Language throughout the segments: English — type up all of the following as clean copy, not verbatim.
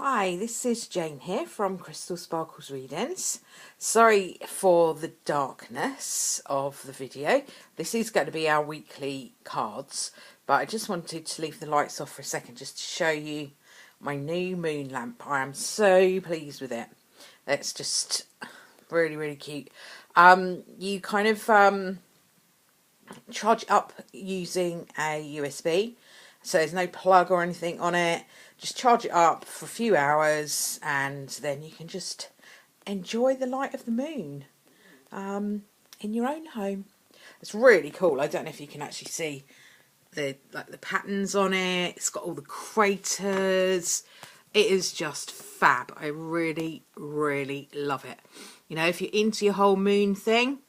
Hi, this is Jane here from Crystal Sparkles Readings. Sorry for the darkness of the video. This is going to be our weekly cards, but I just wanted to leave the lights off for a second just to show you my new moon lamp. I am so pleased with it. It's just really, really cute. You kind of charge it up using a USB, so there's no plug or anything on it. Just charge it up for a few hours and then you can just enjoy the light of the moon in your own home. It's really cool. I don't know if you can actually see the patterns on it. It's got all the craters. It is just fab. I really, really love it. You know, if you're into your whole moon thing,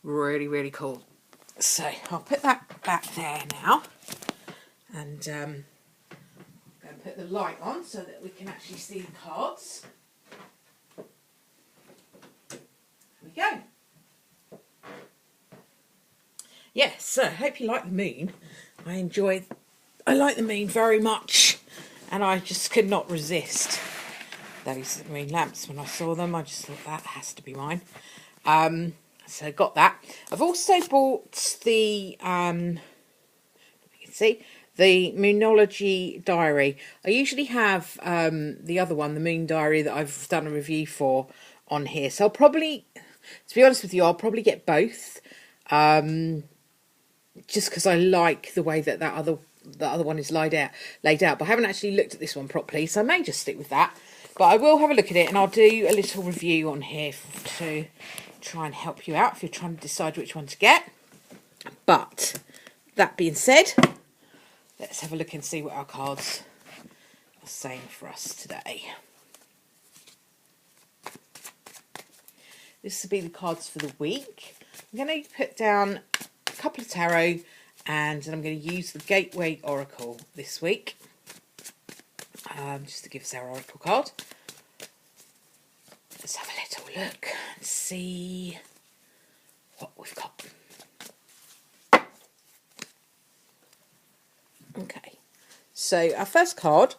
really, really cool. So I'll put that back there now, and I'm going to put the light on so that we can actually see the cards. There we go. Yeah, so I hope you like the moon. I like the moon very much, and I just could not resist those moon lamps when I saw them. I just thought that has to be mine. So I got that. I've also bought the, you can see, the Moonology Diary. I usually have the other one, the Moon Diary, that I've done a review for on here. So I'll probably, to be honest with you, I'll probably get both. Just because I like the way that the other one is laid out. But I haven't actually looked at this one properly, so I may just stick with that. But I will have a look at it, and I'll do a little review on here to try and help you out if you're trying to decide which one to get. But that being said, let's have a look and see what our cards are saying for us today. This will be the cards for the week. I'm going to put down a couple of tarot, and I'm going to use the Gateway Oracle this week, just to give us our Oracle card. Let's have a little look and see what we've got. Okay, so our first card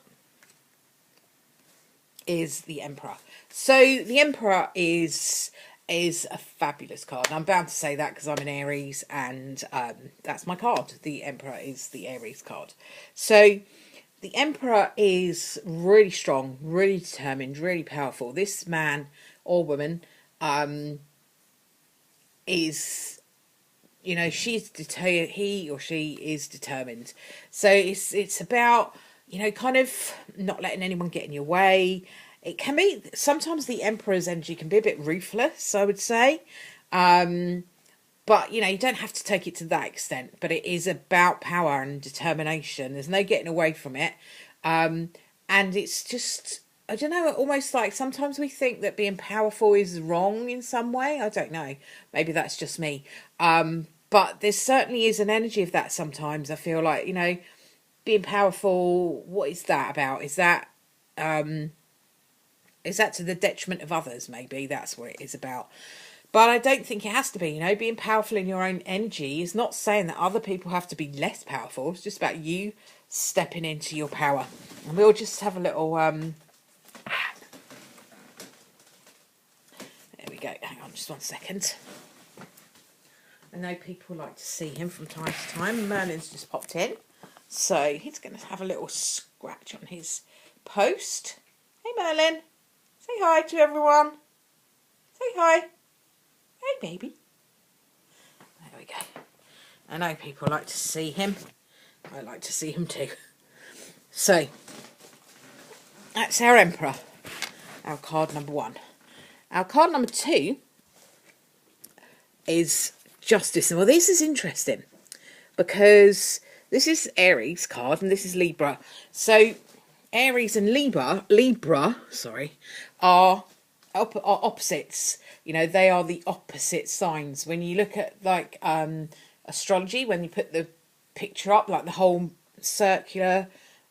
is the Emperor. So the Emperor is a fabulous card. And I'm bound to say that because I'm an Aries, and that's my card. The Emperor is the Aries card. So the Emperor is really strong, really determined, really powerful. This man or woman is, you know, he or she is determined. So it's about, you know, kind of not letting anyone get in your way. It can be, sometimes the Emperor's energy can be a bit ruthless, I would say. But, you know, you don't have to take it to that extent. But it is about power and determination. There's no getting away from it. And it's just, I don't know, almost like sometimes we think that being powerful is wrong in some way. I don't know. Maybe that's just me. But there certainly is an energy of that sometimes. I feel like, you know, being powerful, what is that about? Is that to the detriment of others? Maybe that's what it is about. But I don't think it has to be, you know. Being powerful in your own energy is not saying that other people have to be less powerful. It's just about you stepping into your power. And we'll just have a little... there we go. Hang on just one second. I know people like to see him from time to time. Merlin's just popped in. So he's going to have a little scratch on his post. Hey, Merlin. Say hi to everyone. Say hi. Hey, baby. There we go. I know people like to see him. I like to see him too. So, that's our Emperor. Our card number 1. Our card number 2 is Justice. Well, this is interesting because this is Aries card and this is Libra. So, Aries and Libra, are opposites. You know, they are the opposite signs. When you look at like astrology, when you put the picture up, like the whole circular,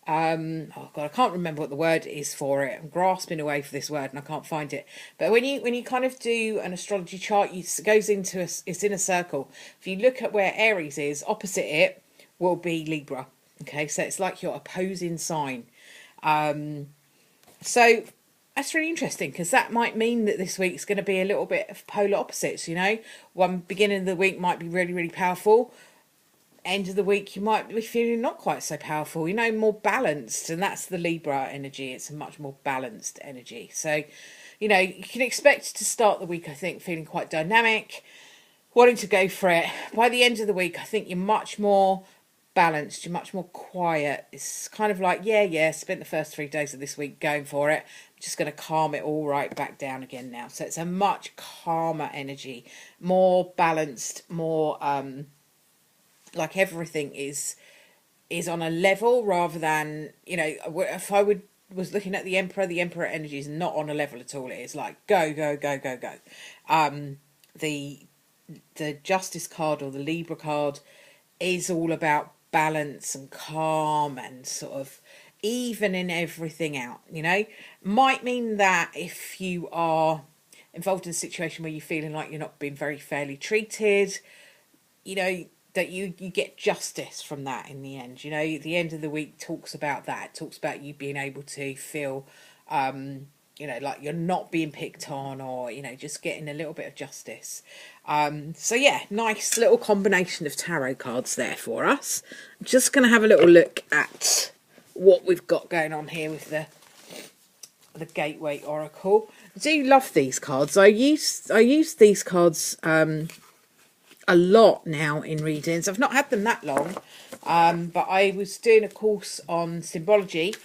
oh god, I can't remember what the word is for it. I'm grasping away for this word and I can't find it. But when you kind of do an astrology chart, it goes into it's in a circle. If you look at where Aries is, opposite it will be Libra. Okay, so it's like your opposing sign. So that's really interesting, because that might mean that this week's going to be a little bit of polar opposites, you know. One beginning of the week might be really, really powerful. End of the week, you might be feeling not quite so powerful, you know, more balanced. And that's the Libra energy. It's a much more balanced energy. So, you know, you can expect to start the week, I think, feeling quite dynamic, wanting to go for it. By the end of the week, I think you're much more balanced, you're much more quiet. It's kind of like, yeah, spent the first 3 days of this week going for it. I'm just going to calm it all right back down again now. So it's a much calmer energy, more balanced, more like everything is on a level, rather than, you know, if I was looking at the emperor energy is not on a level at all. It is like go go go go go. The justice card, or the Libra card, is all about balance and calm and sort of evening everything out, you know. Might mean that if you are involved in a situation where you're feeling like you're not being very fairly treated, you know, that you get justice from that in the end. You know, the end of the week talks about that. It talks about you being able to feel, you know, like you're not being picked on, or, you know, just getting a little bit of justice. So yeah, nice little combination of tarot cards there for us. I'm just going to have a little look at what we've got going on here with the Gateway Oracle. I do love these cards. I use these cards a lot now in readings. I've not had them that long, but I was doing a course on symbology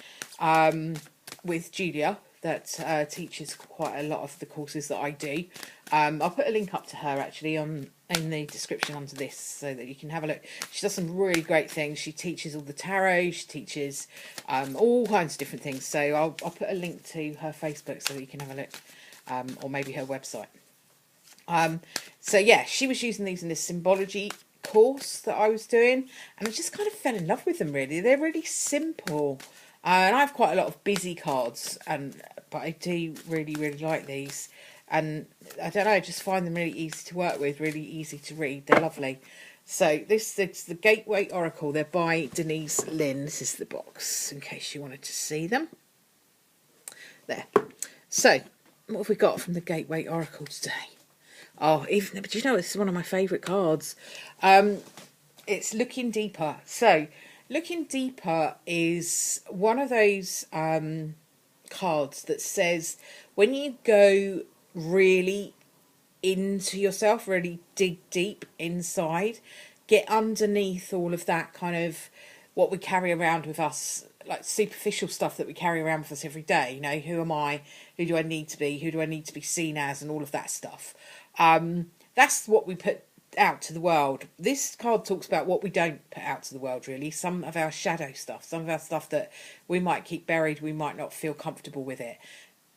with Julia that teaches quite a lot of the courses that I do. I'll put a link up to her actually in the description under this, so that you can have a look. She does some really great things. She teaches all the tarot. She teaches all kinds of different things. So I'll put a link to her Facebook so that you can have a look, or maybe her website. So yeah, she was using these in this symbology course that I was doing, and I just kind of fell in love with them, really. They're really simple, and I have quite a lot of busy cards, but I do really, really like these. And I don't know, I just find them really easy to work with, really easy to read. They're lovely. So this is the Gateway Oracle. They're by Denise Linn. This is the box, in case you wanted to see them. There. So what have we got from the Gateway Oracle today? Oh, but you know, this is one of my favourite cards. It's Looking Deeper. So, Looking Deeper is one of those cards that says when you go really into yourself, really dig deep inside, get underneath all of that kind of what we carry around with us, like superficial stuff that we carry around with us every day. You know, who am I? Who do I need to be? Who do I need to be seen as? And all of that stuff. That's what we put out to the world. This card talks about what we don't put out to the world, really. Some of our shadow stuff, some of our stuff that we might keep buried, we might not feel comfortable with it.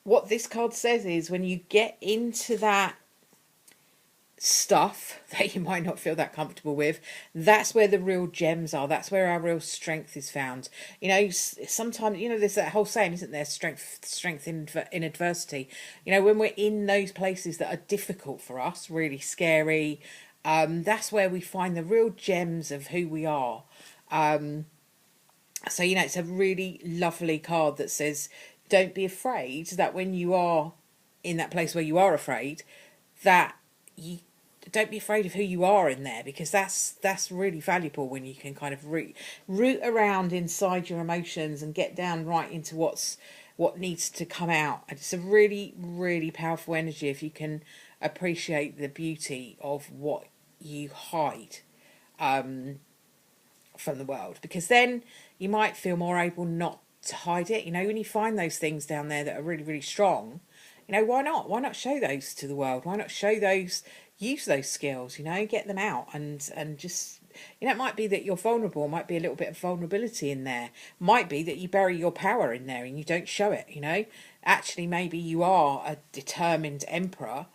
What this card says is when you get into that stuff that you might not feel that comfortable with, that's where the real gems are. That's where our real strength is found. You know, sometimes, you know, there's that whole saying, isn't there, strength in adversity. You know, when we're in those places that are difficult for us, really scary, that's where we find the real gems of who we are. So, you know, it's a really lovely card that says, don't be afraid that when you are in that place where you are afraid, that you don't be afraid of who you are in there, because that's really valuable when you can kind of root around inside your emotions and get down right into what needs to come out. And it's a really, really powerful energy if you can appreciate the beauty of what you hide from the world, because then you might feel more able not to hide it. You know, when you find those things down there that are really, really strong, you know, why not show those to the world? Why not show those, use those skills, you know, get them out, and just, you know, it might be that you're vulnerable, might be a little bit of vulnerability in there, might be that you bury your power in there and you don't show it, you know. Actually, maybe you are a determined emperor,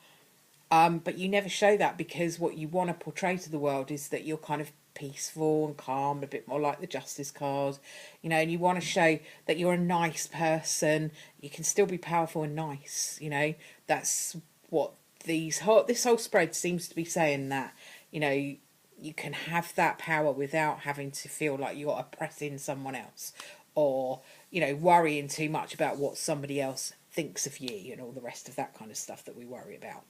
but you never show that, because what you want to portray to the world is that you're kind of peaceful and calm, a bit more like the Justice card, you know, and you want to show that you're a nice person. You can still be powerful and nice, you know. That's what this whole spread seems to be saying, that, you know, you can have that power without having to feel like you're oppressing someone else, or you know, worrying too much about what somebody else thinks of you and all the rest of that kind of stuff that we worry about.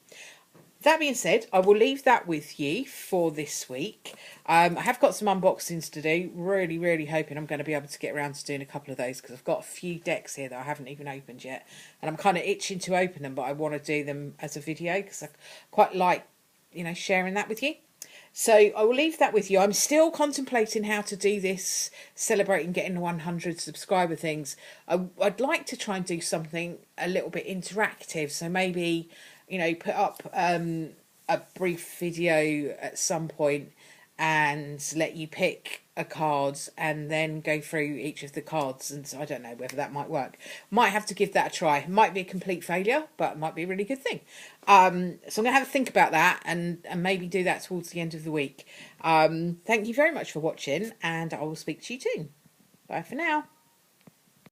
That being said, I will leave that with you for this week. I have got some unboxings to do. Really, really hoping I'm going to be able to get around to doing a couple of those, because I've got a few decks here that I haven't even opened yet. And I'm kind of itching to open them, but I want to do them as a video because I quite like, you know, sharing that with you. So I will leave that with you. I'm still contemplating how to do this, celebrating getting 100 subscriber things. I'd like to try and do something a little bit interactive. So maybe, you know, put up a brief video at some point and let you pick a card and then go through each of the cards. And so I don't know whether that might work. Might have to give that a try. Might be a complete failure, but it might be a really good thing. So I'm going to have a think about that and maybe do that towards the end of the week. Thank you very much for watching, and I will speak to you soon. Bye for now.